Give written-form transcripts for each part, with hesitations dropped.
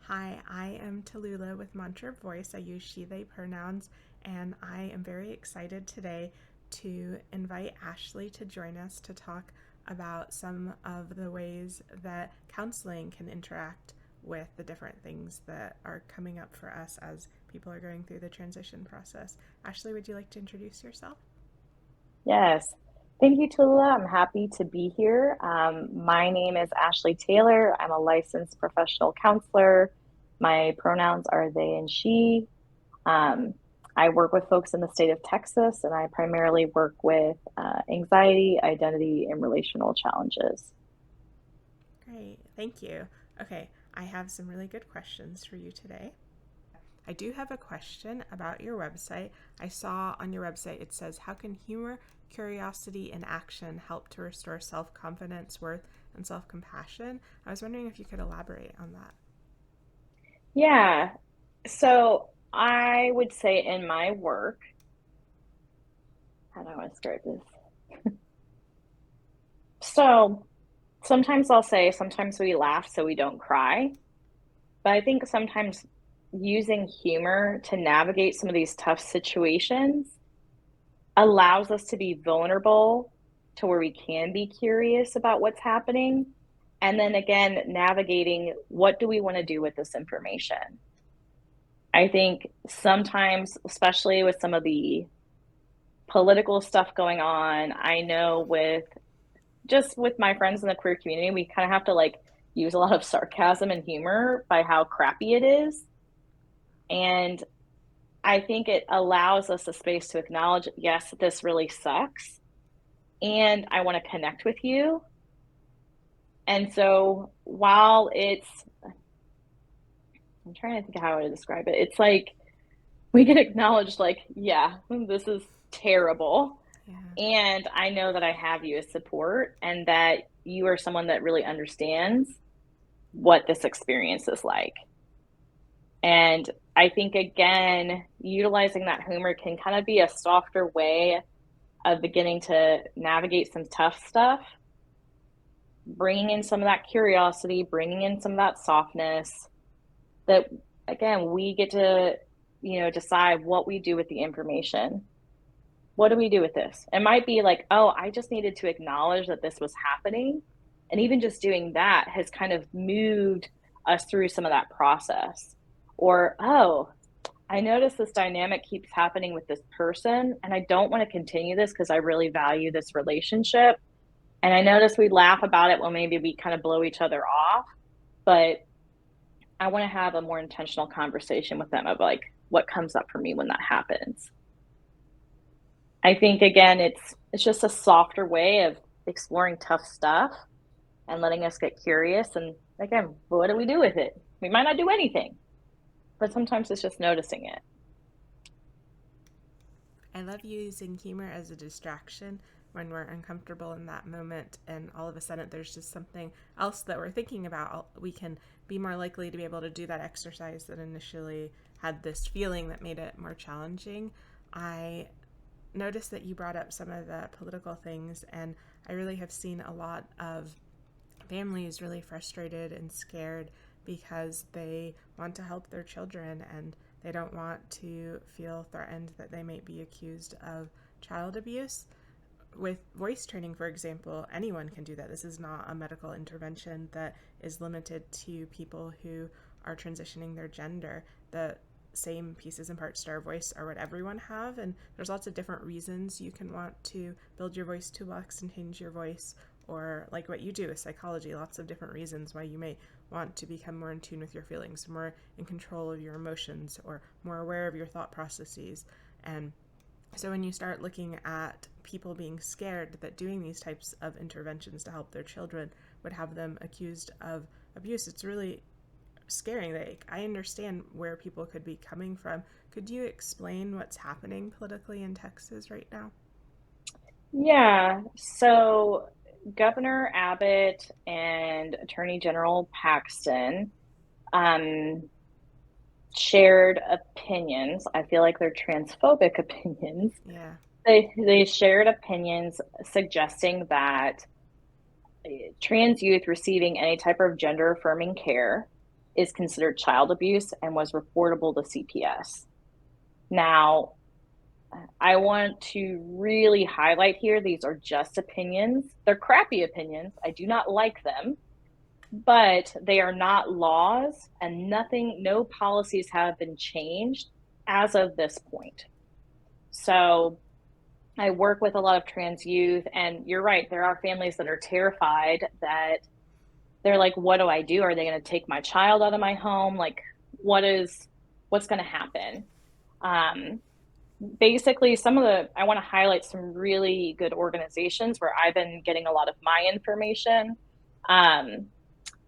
Hi, I am Tallulah with Mantra Voice. I use she, they pronouns, and I am very excited today to invite Ashley to join us to talk about some of the ways that counseling can interact with the different things that are coming up for us as people are going through the transition process. Ashley, would you like to introduce yourself? Yes. Thank you, Tallulah. I'm happy to be here. My name is Ashley Taylor. I'm a licensed professional counselor. My pronouns are they and she. Um, I work with folks in the state of Texas, and I primarily work with anxiety, identity, and relational challenges. Great, thank you. Okay, I have some really good questions for you today. I do have a question about your website. I saw on your website it says, how can humor, curiosity, and action help to restore self confidence, worth, and self compassion? I was wondering if you could elaborate on that. Yeah. So I would say in my work, how do I want to start this? So sometimes I'll say, sometimes we laugh so we don't cry. But I think sometimes using humor to navigate some of these tough situations allows us to be vulnerable to where we can be curious about what's happening. And then again, navigating what do we want to do with this information? I think sometimes, especially with some of the political stuff going on, I know with my friends in the queer community, we kind of have to use a lot of sarcasm and humor by how crappy it is. And I think it allows us a space to acknowledge, yes, this really sucks, and I want to connect with you. And so while I'm trying to think of how to describe it. It's like we get acknowledged, like, yeah, this is terrible. Yeah. And I know that I have you as support and that you are someone that really understands what this experience is like. And I think, again, utilizing that humor can kind of be a softer way of beginning to navigate some tough stuff, bringing in some of that curiosity, bringing in some of that softness that, again, we get to, decide what we do with the information. What do we do with this? It might be like, oh, I just needed to acknowledge that this was happening. And even just doing that has kind of moved us through some of that process. Or, oh, I notice this dynamic keeps happening with this person, and I don't want to continue this because I really value this relationship. And I notice we laugh about it when maybe we kind of blow each other off, but I want to have a more intentional conversation with them of like what comes up for me when that happens. I think again, it's just a softer way of exploring tough stuff and letting us get curious. And again, what do we do with it? We might not do anything, but sometimes it's just noticing it. I love using humor as a distraction when we're uncomfortable in that moment, and all of a sudden there's just something else that we're thinking about. We can be more likely to be able to do that exercise that initially had this feeling that made it more challenging. I noticed that you brought up some of the political things, and I really have seen a lot of families really frustrated and scared because they want to help their children and they don't want to feel threatened that they might be accused of child abuse. With voice training, for example, anyone can do that. This is not a medical intervention that is limited to people who are transitioning their gender. The same pieces and parts to our voice are what everyone have, and there's lots of different reasons you can want to build your voice toolbox and change your voice, or like what you do with psychology, lots of different reasons why you may want to become more in tune with your feelings, more in control of your emotions, or more aware of your thought processes. And so when you start looking at people being scared that doing these types of interventions to help their children would have them accused of abuse, it's really scary. Like, I understand where people could be coming from. Could you explain what's happening politically in Texas right now? Yeah. So Governor Abbott and Attorney General Paxton um, shared opinions. I feel like they're transphobic opinions. Yeah. They shared opinions suggesting that trans youth receiving any type of gender affirming care is considered child abuse and was reportable to CPS. Now, I want to really highlight here, these are just opinions. They're crappy opinions. I do not like them, but they are not laws, and no policies have been changed as of this point. So I work with a lot of trans youth, and you're right, there are families that are terrified, that they're like, what do I do? Are they going to take my child out of my home? Like, what's going to happen? Basically, I want to highlight some really good organizations where I've been getting a lot of my information.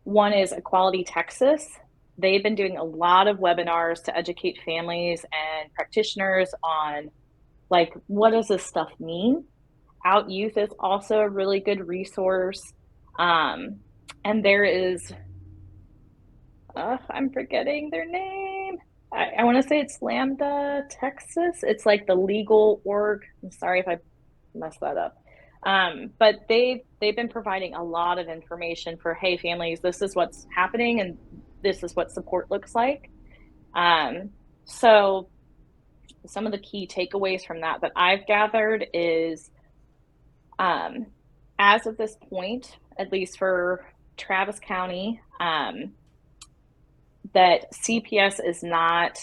One is Equality Texas. They've been doing a lot of webinars to educate families and practitioners on, like, what does this stuff mean? Out Youth is also a really good resource. And there is, I'm forgetting their name. I want to say it's Lambda Texas. It's like the legal org. I'm sorry if I messed that up. But they've been providing a lot of information for, hey, families, this is what's happening and this is what support looks like. So some of the key takeaways from that I've gathered is, as of this point, at least for Travis County, that CPS is not,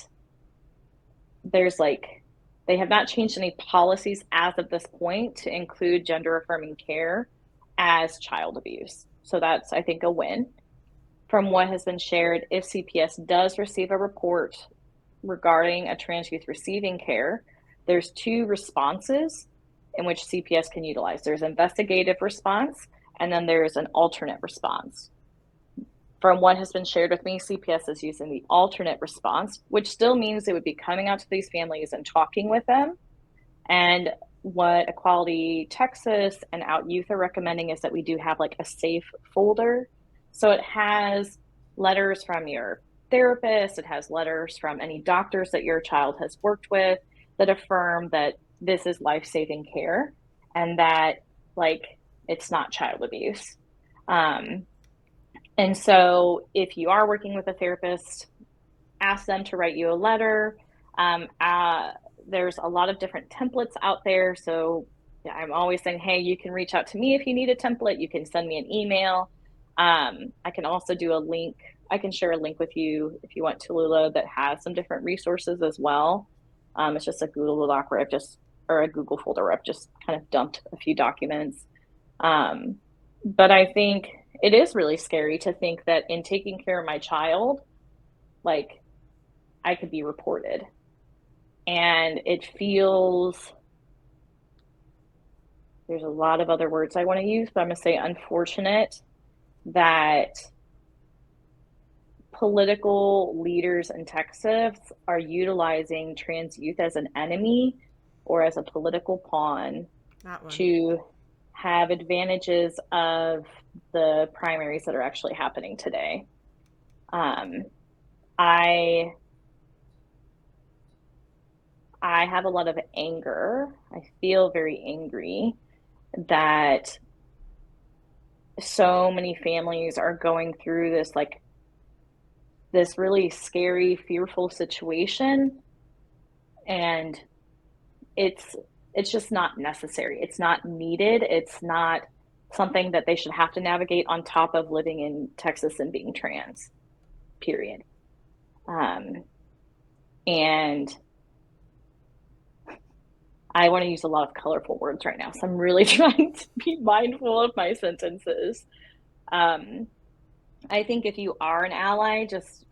they have not changed any policies as of this point to include gender-affirming care as child abuse. So that's, I think, a win. From what has been shared, if CPS does receive a report regarding a trans youth receiving care, there's 2 responses in which CPS can utilize. There's investigative response, and then there's an alternate response. From what has been shared with me, CPS is using the alternate response, which still means it would be coming out to these families and talking with them. And what Equality Texas and Out Youth are recommending is that we do have like a safe folder. So it has letters from your therapist, it has letters from any doctors that your child has worked with that affirm that this is life-saving care and that, like, it's not child abuse. And so if you are working with a therapist, ask them to write you a letter. There's a lot of different templates out there. So I'm always saying, hey, you can reach out to me if you need a template. You can send me an email. I can also do a link. I can share a link with you if you want, Tallulah, that has some different resources as well. It's just a Google Doc where or a Google folder where I've just kind of dumped a few documents. But I think it is really scary to think that in taking care of my child, like, I could be reported. And it feels, there's a lot of other words I want to use, but I'm going to say unfortunate that political leaders in Texas are utilizing trans youth as an enemy or as a political pawn to have advantages of the primaries that are actually happening today. I have a lot of anger. I feel very angry that so many families are going through this really scary, fearful situation, and it's just not necessary. It's not needed. It's not something that they should have to navigate on top of living in Texas and being trans, period. And I want to use a lot of colorful words right now, so I'm really trying to be mindful of my sentences. I think if you are an ally, just,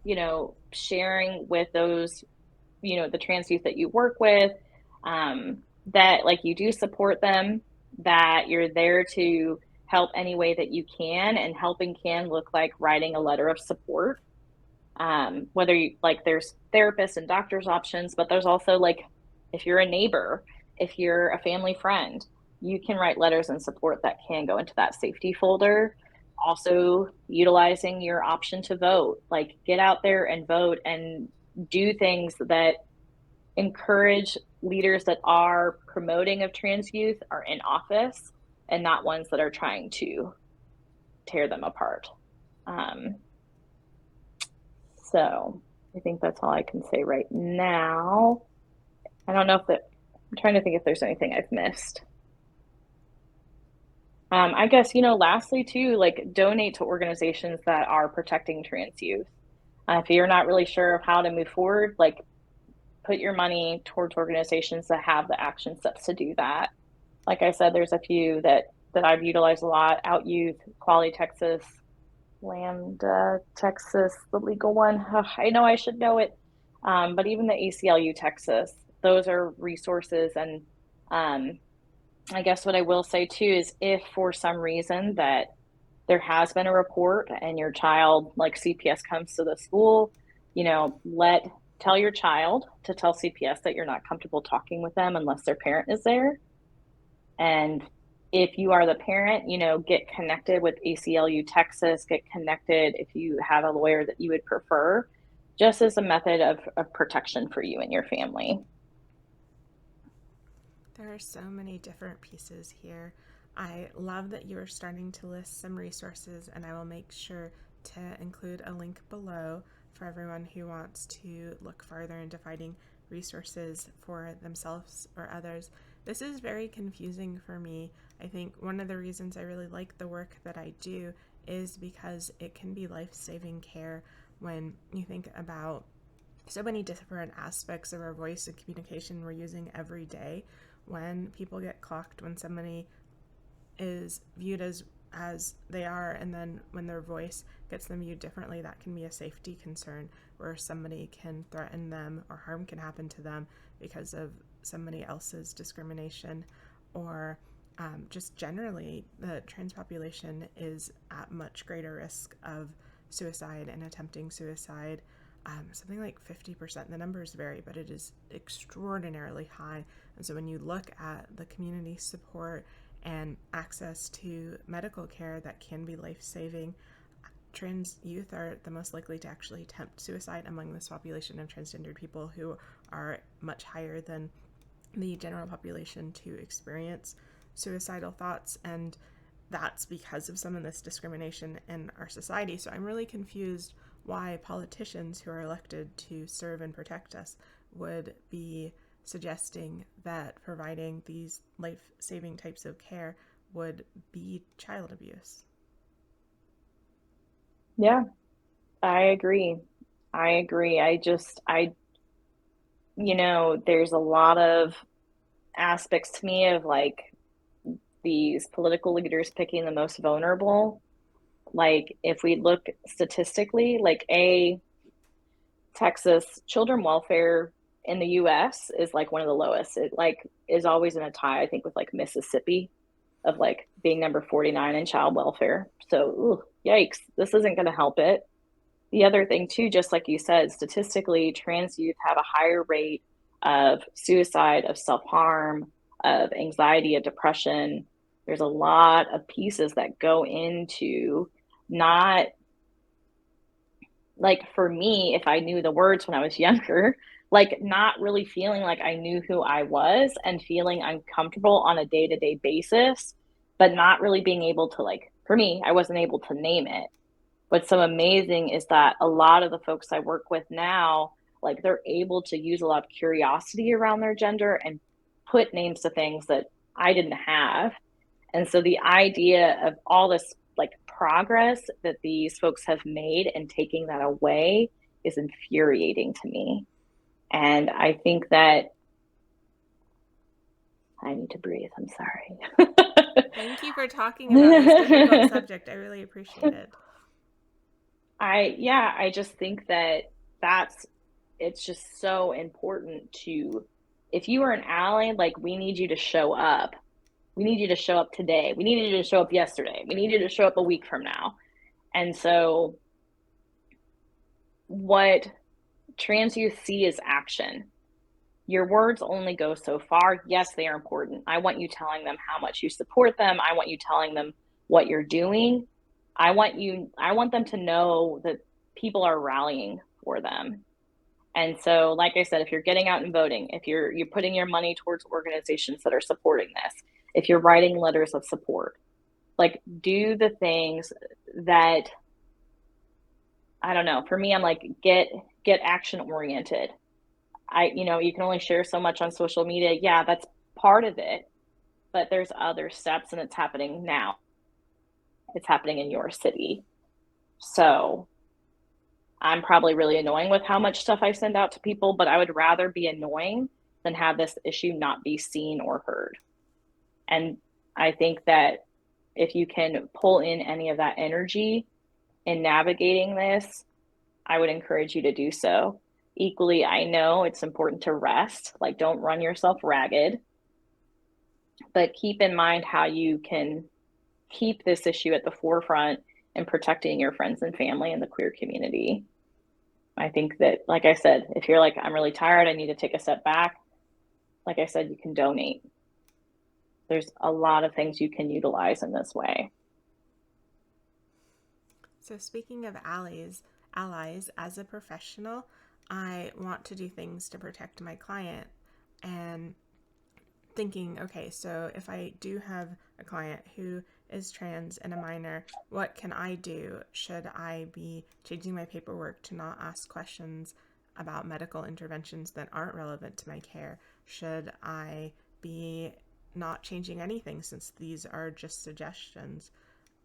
sharing with those, the trans youth that you work with, that, like, you do support them, that you're there to help any way that you can, and helping can look like writing a letter of support. Whether there's therapists and doctors options, but there's also, like, if you're a neighbor, if you're a family friend, you can write letters and support that can go into that safety folder. Also, utilizing your option to vote, like, get out there and vote and do things that encourage leaders that are promoting of trans youth are in office and not ones that are trying to tear them apart. So I think that's all I can say right now. I don't know if that, I'm trying to think if there's anything I've missed. I guess, lastly too, like donate to organizations that are protecting trans youth. If you're not really sure of how to move forward, like put your money towards organizations that have the action steps to do that. Like I said, there's a few that I've utilized a lot: Out Youth, Quality Texas, Lambda Texas, the legal one. Ugh, I know I should know it. But even the ACLU Texas, those are resources. And I guess what I will say too is, if for some reason that there has been a report and your child, like CPS, comes to the school, tell your child to tell CPS that you're not comfortable talking with them unless their parent is there. And if you are the parent, get connected with ACLU Texas, get connected if you have a lawyer that you would prefer, just as a method of protection for you and your family. There are so many different pieces here. I love that you are starting to list some resources, and I will make sure to include a link below for everyone who wants to look farther into finding resources for themselves or others. This is very confusing for me. I think one of the reasons I really like the work that I do is because it can be life-saving care when you think about so many different aspects of our voice and communication we're using every day. When people get clocked, when somebody is viewed as they are, and then when their voice gets them viewed differently, that can be a safety concern, where somebody can threaten them or harm can happen to them because of somebody else's discrimination. Or just generally, the trans population is at much greater risk of suicide and attempting suicide. Something like 50%. The numbers vary, but it is extraordinarily high. And so when you look at the community support and access to medical care that can be life-saving, trans youth are the most likely to actually attempt suicide among this population of transgendered people, who are much higher than the general population to experience suicidal thoughts. And that's because of some of this discrimination in our society. So I'm really confused why politicians who are elected to serve and protect us would be suggesting that providing these life-saving types of care would be child abuse. Yeah, I agree. There's a lot of aspects to me of like these political leaders picking the most vulnerable. Like if we look statistically, like Texas children welfare in the US is like one of the lowest. It like is always in a tie, I think, with like Mississippi, of like being number 49 in child welfare. So, ooh, yikes, this isn't going to help it. The other thing too, just like you said, statistically, trans youth have a higher rate of suicide, of self-harm, of anxiety, of depression. There's a lot of pieces that go into not, like, for me, if I knew the words when I was younger, like not really feeling like I knew who I was and feeling uncomfortable on a day-to-day basis, but not really being able to, like, for me, I wasn't able to name it. What's so amazing is that a lot of the folks I work with now, like they're able to use a lot of curiosity around their gender and put names to things that I didn't have. And so the idea of all this like progress that these folks have made and taking that away is infuriating to me. And I think that I need to breathe. I'm sorry. Thank you for talking about this difficult subject. I really appreciate it. I just think that it's just so important to, if you are an ally, like we need you to show up. We need you to show up today. We need you to show up yesterday. We need you to show up a week from now. And so what trans youth see is action. Your words only go so far. Yes, they are important. I want you telling them how much you support them. I want you telling them what you're doing. I want them to know that people are rallying for them. And so, like I said, if you're getting out and voting, if you're putting your money towards organizations that are supporting this, if you're writing letters of support, like do the things that I don't know. For me, I'm like, get action oriented. You can only share so much on social media. Yeah, that's part of it, but there's other steps and it's happening now. It's happening in your city. So I'm probably really annoying with how much stuff I send out to people, but I would rather be annoying than have this issue not be seen or heard. And I think that if you can pull in any of that energy in navigating this, I would encourage you to do so. Equally, I know it's important to rest, like don't run yourself ragged, but keep in mind how you can keep this issue at the forefront in protecting your friends and family in the queer community. I think that, like I said, if you're like, I'm really tired, I need to take a step back, like I said, you can donate. There's a lot of things you can utilize in this way. So speaking of allies, as a professional, I want to do things to protect my client, and thinking, okay, so if I do have a client who is trans and a minor, what can I do? Should I be changing my paperwork to not ask questions about medical interventions that aren't relevant to my care? Should I be not changing anything since these are just suggestions?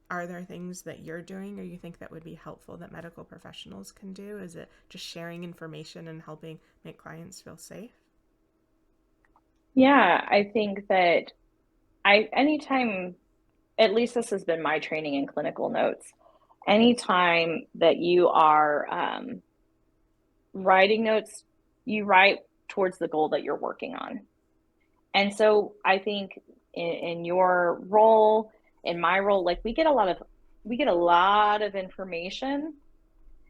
Are there things that you're doing or you think that would be helpful that medical professionals can do? Is it just sharing information and helping make clients feel safe? Yeah, I think that anytime, at least this has been my training in clinical notes, anytime that you are writing notes, you write towards the goal that you're working on. And so I think in your role, in my role, like we get a lot of information.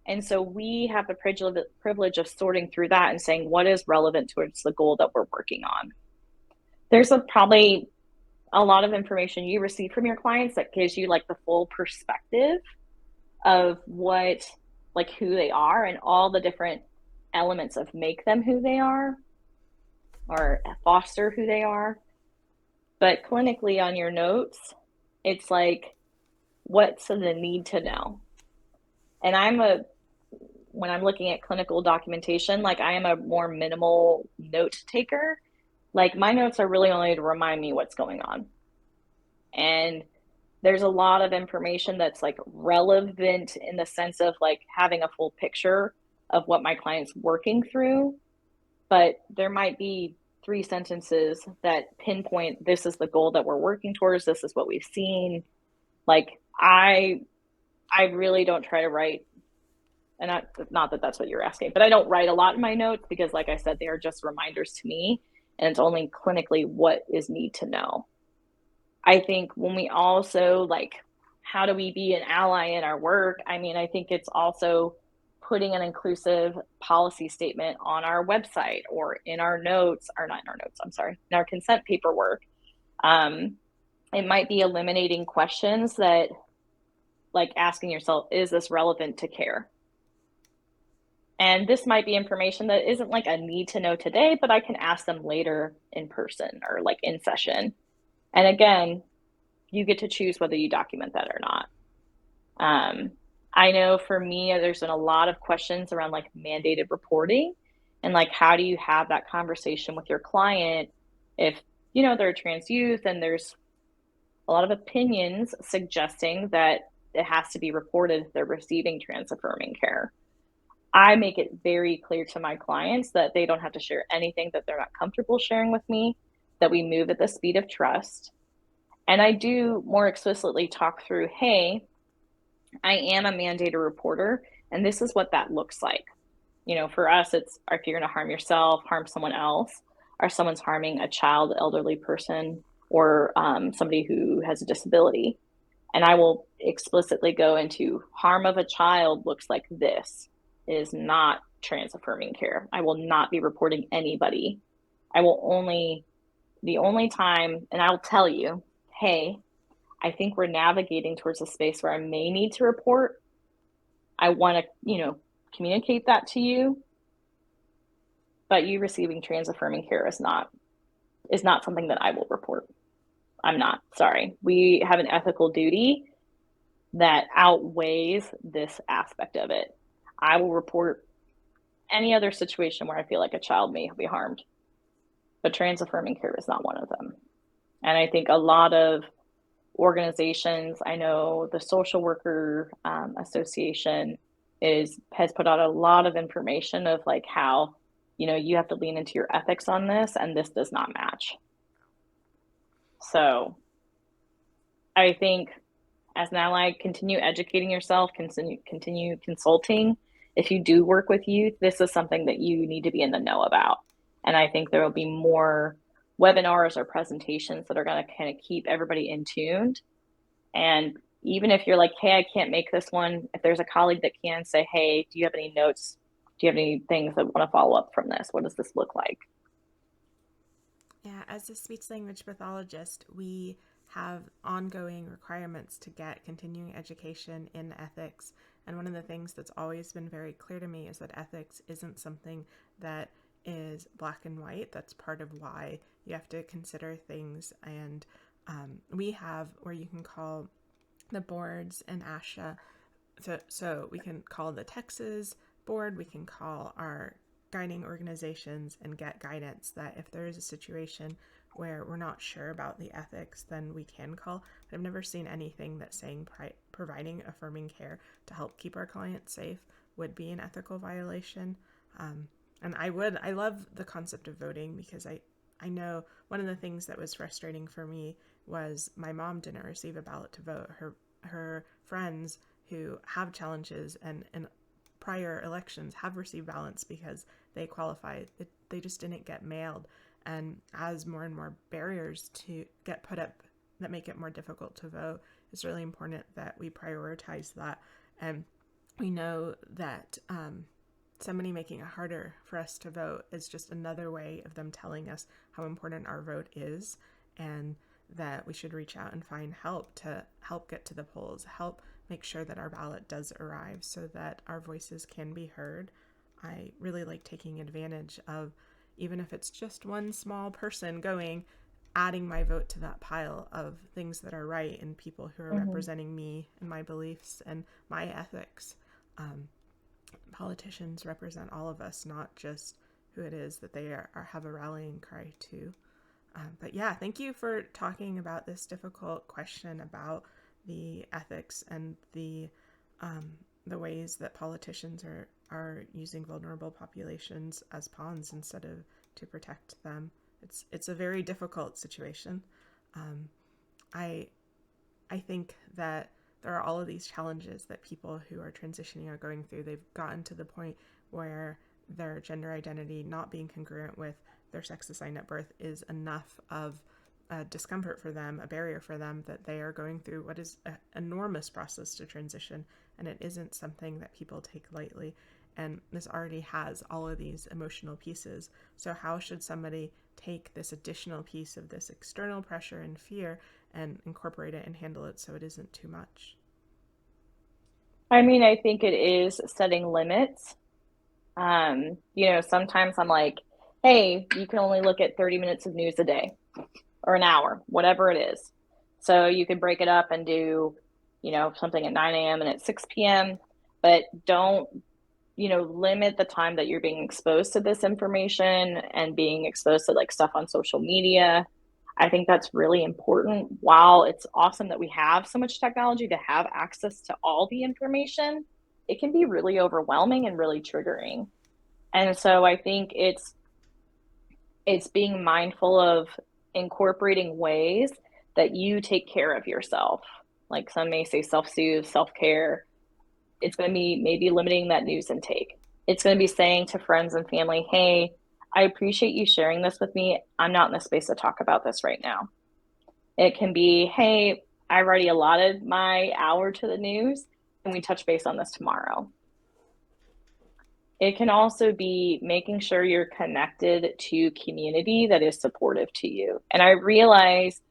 And so we have the privilege of sorting through that and saying what is relevant towards the goal that we're working on. There's probably a lot of information you receive from your clients that gives you like the full perspective of who they are and all the different elements of make them who they are or foster who they are. But clinically on your notes, it's like, what's the need to know? And when I'm looking at clinical documentation, like I am a more minimal note taker. Like my notes are really only to remind me what's going on. And there's a lot of information that's like relevant in the sense of like having a full picture of what my client's working through. But there might be 3 sentences that pinpoint this is the goal that we're working towards, this is what we've seen. Like I really don't try to write, and not that that's what you're asking, but I don't write a lot in my notes because like I said, they are just reminders to me, and it's only clinically what is need to know. I think when we also like, how do we be an ally in our work? I mean, I think it's also putting an inclusive policy statement on our website or in our notes, or not in our notes, I'm sorry, in our consent paperwork. It might be eliminating questions that, like asking yourself, is this relevant to care? And this might be information that isn't like a need to know today, but I can ask them later in person or like in session. And again, you get to choose whether you document that or not. I know for me, there's been a lot of questions around like mandated reporting and like, how do you have that conversation with your client if, they're a trans youth and there's a lot of opinions suggesting that it has to be reported if they're receiving trans affirming care. I make it very clear to my clients that they don't have to share anything that they're not comfortable sharing with me, that we move at the speed of trust. And I do more explicitly talk through, hey, I am a mandated reporter, and this is what that looks like. For us, it's if you're going to harm yourself, harm someone else, or someone's harming a child, elderly person, or somebody who has a disability. And I will explicitly go into harm of a child looks like this. It is not trans affirming care. I will not be reporting anybody. The only time, and I'll tell you, hey, I think we're navigating towards a space where I may need to report. I want to, communicate that to you. But you receiving trans affirming care is not something that I will report. I'm not, sorry. We have an ethical duty that outweighs this aspect of it. I will report any other situation where I feel like a child may be harmed. But trans affirming care is not one of them. And I think a lot of organizations, I know the Social Worker Association has put out a lot of information of like how, you have to lean into your ethics on this, and this does not match. So I think as an ally, continue educating yourself, continue consulting. If you do work with youth, this is something that you need to be in the know about. And I think there will be more webinars or presentations that are going to kind of keep everybody in tuned. And even if you're like, hey, I can't make this one, if there's a colleague that can, say, hey, do you have any notes? Do you have any things that want to follow up from this? What does this look like? Yeah, as a speech language pathologist, we have ongoing requirements to get continuing education in ethics. And one of the things that's always been very clear to me is that ethics isn't something that is black and white. That's part of why you have to consider things. And we have where you can call the boards and ASHA. So we can call the Texas board, we can call our guiding organizations and get guidance that if there is a situation where we're not sure about the ethics, then we can call. But I've never seen anything that's saying providing affirming care to help keep our clients safe would be an ethical violation. And I love the concept of voting, because I know one of the things that was frustrating for me was my mom didn't receive a ballot to vote. Her friends who have challenges and in prior elections have received ballots because they qualified. They just didn't get mailed. And as more and more barriers to get put up that make it more difficult to vote, it's really important that we prioritize that. And we know that somebody making it harder for us to vote is just another way of them telling us how important our vote is, and that we should reach out and find help to help get to the polls, help make sure that our ballot does arrive so that our voices can be heard. I really like taking advantage of, even if it's just one small person going, adding my vote to that pile of things that are right and people who are representing me and my beliefs and my ethics. Politicians represent all of us, not just who it is that they have a rallying cry to. But yeah, thank you for talking about this difficult question about the ethics and the ways that politicians are using vulnerable populations as pawns instead of to protect them. It's a very difficult situation. I think that there are all of these challenges that people who are transitioning are going through. They've gotten to the point where their gender identity not being congruent with their sex assigned at birth is enough of a discomfort for them, a barrier for them, that they are going through what is an enormous process to transition, and it isn't something that people take lightly. And this already has all of these emotional pieces. So how should somebody take this additional piece of this external pressure and fear and incorporate it and handle it so it isn't too much? I mean, I think it is setting limits. Sometimes I'm like, hey, you can only look at 30 minutes of news a day or an hour, whatever it is. So you can break it up and do, something at 9 a.m. and at 6 p.m., but don't, limit the time that you're being exposed to this information and being exposed to like stuff on social media. I think that's really important. While it's awesome that we have so much technology to have access to all the information, it can be really overwhelming and really triggering. And so I think it's being mindful of incorporating ways that you take care of yourself. Like some may say self-soothe, self-care. It's going to be maybe limiting that news intake. It's going to be saying to friends and family, hey, I appreciate you sharing this with me. I'm not in the space to talk about this right now. It can be, hey, I've already allotted my hour to the news. Can we touch base on this tomorrow? It can also be making sure you're connected to community that is supportive to you. And I realize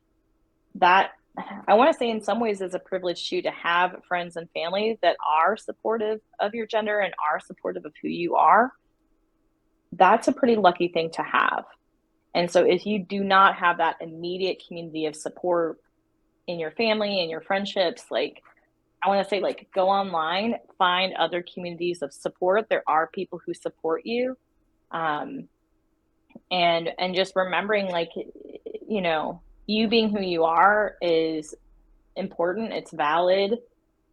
that I want to say in some ways it's a privilege too to have friends and family that are supportive of your gender and are supportive of who you are. That's a pretty lucky thing to have. And so if you do not have that immediate community of support in your family and your friendships, like I want to say, like, go online, find other communities of support. There are people who support you. Um, and just remembering, like, you know, you being who you are is important. It's valid.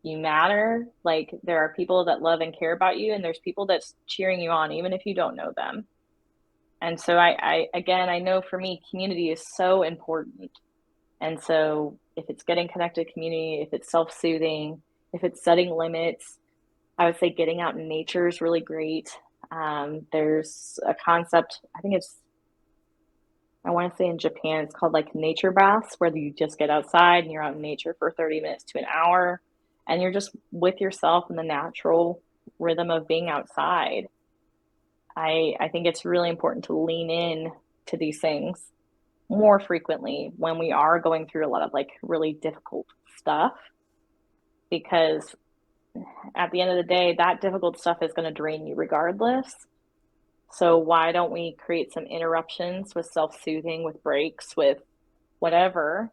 You matter. Like, there are people that love and care about you, and there's people that's cheering you on, even if you don't know them. And so again, I know for me, community is so important. And so if it's getting connected to community, if it's self-soothing, if it's setting limits, I would say getting out in nature is really great. There's a concept, I think I want to say in Japan, it's called like nature baths, where you just get outside and you're out in nature for 30 minutes to an hour, and you're just with yourself in the natural rhythm of being outside. I think it's really important to lean in to these things more frequently when we are going through a lot of like really difficult stuff, because at the end of the day, that difficult stuff is going to drain you regardless. So why don't we create some interruptions with self-soothing, with breaks, with whatever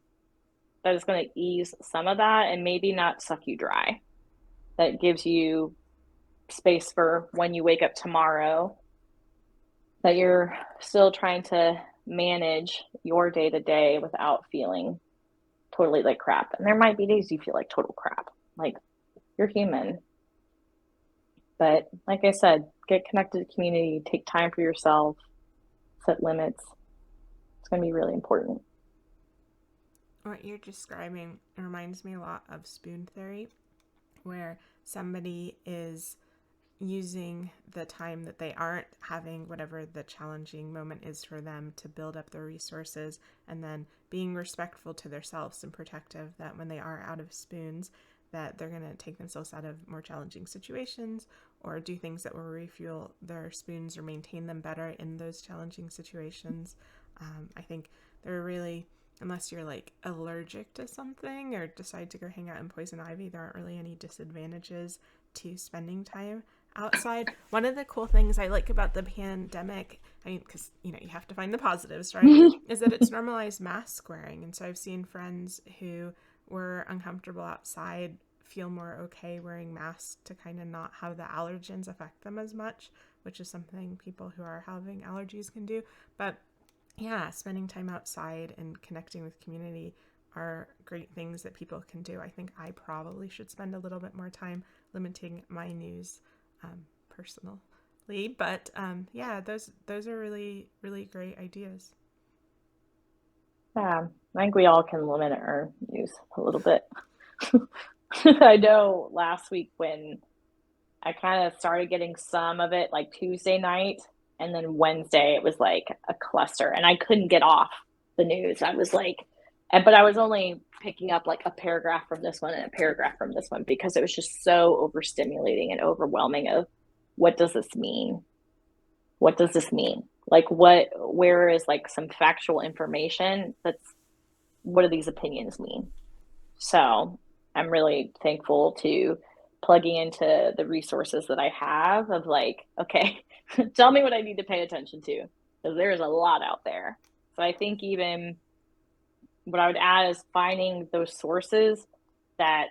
that is going to ease some of that and maybe not suck you dry. That gives you space for when you wake up tomorrow, that you're still trying to manage your day to day without feeling totally like crap. And there might be days you feel like total crap. Like, you're human. But like I said, get connected to community, take time for yourself, set limits. It's going to be really important. What you're describing reminds me a lot of spoon theory, where somebody is using the time that they aren't having whatever the challenging moment is for them to build up their resources, and then being respectful to themselves and protective that when they are out of spoons, that they're going to take themselves out of more challenging situations or do things that will refuel their spoons or maintain them better in those challenging situations. I think they're really, unless you're like allergic to something or decide to go hang out in poison ivy, there aren't really any disadvantages to spending time outside. One of the cool things I like about the pandemic, I mean, because you have to find the positives, right? Is that it's normalized mask wearing, and so I've seen friends who were uncomfortable outside feel more okay wearing masks to kind of not have the allergens affect them as much, which is something people who are having allergies can do. But yeah, spending time outside and connecting with community are great things that people can do. I think I probably should spend a little bit more time limiting my news personally, but yeah, those are really really great ideas. Yeah, I think we all can limit our use a little bit. I know last week when I kind of started getting some of it like Tuesday night, and then Wednesday it was like a cluster, and I couldn't get off the news. I was like, but I was only picking up like a paragraph from this one and a paragraph from this one because it was just so overstimulating and overwhelming of what does this mean? What does this mean? Like, where is like some factual information that's, what do these opinions mean? So I'm really thankful to plugging into the resources that I have of like, okay, tell me what I need to pay attention to, because there's a lot out there. So I think even what I would add is finding those sources that,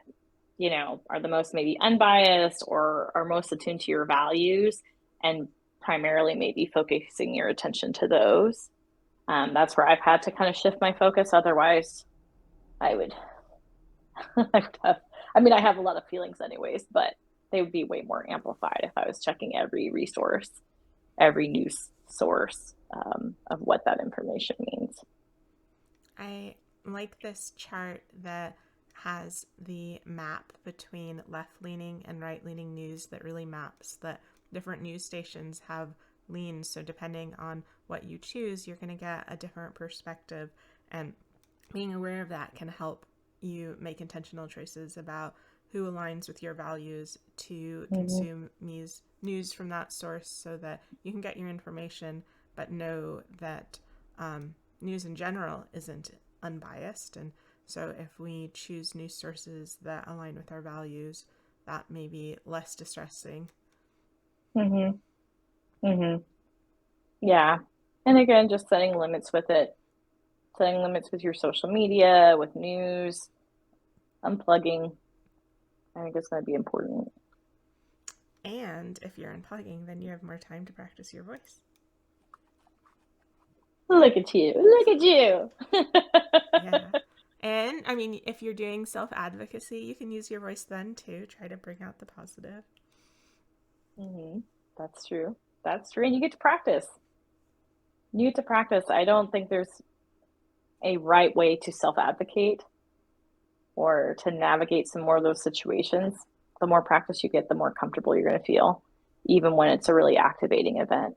are the most maybe unbiased or are most attuned to your values, and primarily maybe focusing your attention to those. That's where I've had to kind of shift my focus. Otherwise, I would I mean, I have a lot of feelings anyways, but they would be way more amplified if I was checking every resource, every news source, of what that information means. I like this chart that has the map between left leaning and right leaning news that really maps that different news stations have leans. So, depending on what you choose, you're going to get a different perspective. And being aware of that can help you make intentional choices about who aligns with your values to Mm-hmm. consume news from that source so that you can get your information, but know that news in general isn't unbiased. And so if we choose news sources that align with our values, that may be less distressing. Mm-hmm. Mm-hmm. Yeah. And again, just setting limits with it, setting limits with your social media, with news, unplugging. I think it's going to be important. And if you're unplugging, then you have more time to practice your voice. Look at you. Look at you. Yeah. And I mean, if you're doing self-advocacy, you can use your voice then too. Try to bring out the positive. Mm-hmm. That's true. That's true. And you get to practice. You get to practice. I don't think there's a right way to self-advocate or to navigate some more of those situations. The more practice you get, the more comfortable you're going to feel, even when it's a really activating event.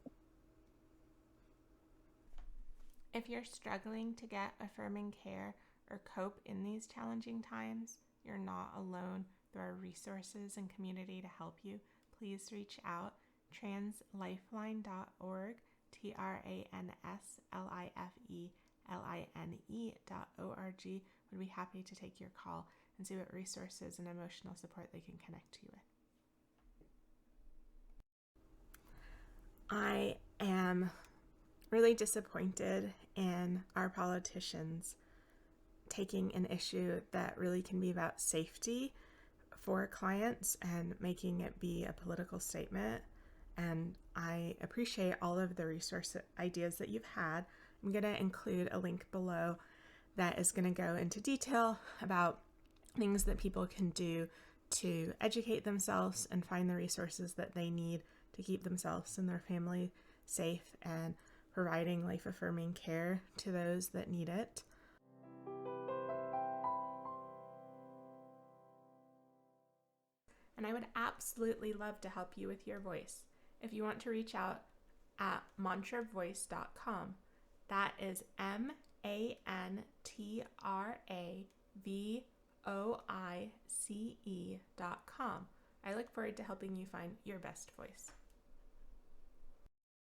If you're struggling to get affirming care or cope in these challenging times, you're not alone. There are resources and community to help you. Please reach out. translifeline.org, translifeline.org would be happy to take your call and see what resources and emotional support they can connect you with. I am really disappointed in our politicians taking an issue that really can be about safety for clients and making it be a political statement. And I appreciate all of the resource ideas that you've had. I'm going to include a link below that is going to go into detail about things that people can do to educate themselves and find the resources that they need to keep themselves and their family safe and providing life-affirming care to those that need it. And I would absolutely love to help you with your voice. If you want to reach out at mantravoice.com, that is mantravoice.com. I look forward to helping you find your best voice.